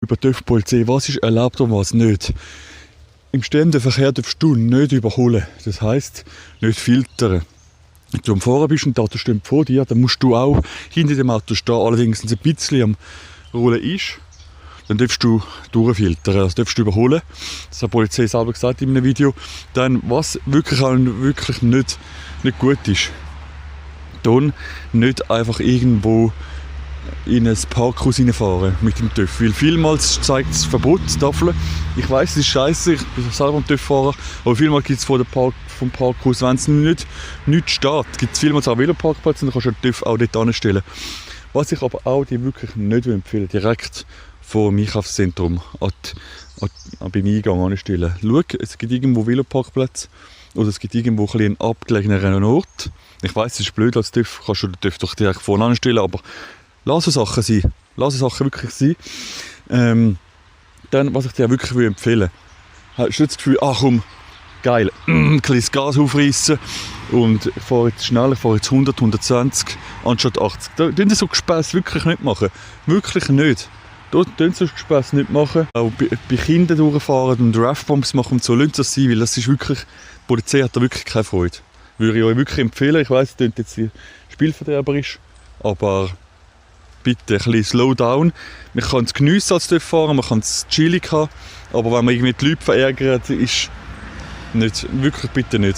über die TÜV-Polizei, was ist erlaubt und was nicht. Im stehenden Verkehr darfst du nicht überholen. Das heisst, nicht filtern. Wenn du am Fahren bist und die Autos stehen vor dir, dann musst du auch hinter dem Auto stehen. Allerdings, wenn es ein bisschen am Rollen ist, dann darfst du durchfiltern, also darfst du überholen. Das hat die Polizei selber gesagt in einem Video. Dann, was wirklich nicht gut ist, dann nicht einfach irgendwo in ein Parkhaus reinfahren mit dem TÜV. Weil vielmals zeigt es Verbotstafel. Ich weiss, es ist scheiße, ich bin selber am TÜV-Fahrer, aber vielmals gibt es vom Parkhaus, wenn es nicht steht, gibt es vielmals auch Veloparkplätze und dann kannst du den TÜV auch dort anstellen. Was ich aber auch dir wirklich nicht empfehlen, direkt vor dem Einkaufszentrum beim Eingang anstellen. Schau, es gibt irgendwo Veloparkplätze oder es gibt irgendwo einen abgelegeneren Ort. Ich weiss, es ist blöd als TÜV, kannst du den TÜV doch direkt vorne anstellen, aber lass es Sachen sein. Lass es Sachen wirklich sein. Dann, was ich dir wirklich empfehlen will, hast du das Gefühl, ach komm, geil, ein kleines Gas aufreißen und ich fahre jetzt schnell, ich fahre jetzt 100, 120 anstatt 80. Da dürfen so Gespässe wirklich nicht machen. Wirklich nicht. Da dürfen so Gespässe nicht machen. Auch bei Kindern durchfahren und Ref-Bombs machen und so, lasst das sein, weil das ist wirklich, die Polizei hat da wirklich keine Freude. Würde ich euch wirklich empfehlen. Ich weiss, es klingt jetzt spielverderberisch, aber bitte ein bisschen slow down. Man kann es geniessen als TÜV-Fahrer, man kann es chillig haben, aber wenn man irgendwie die Leute verärgert, ist nicht, wirklich bitte nicht.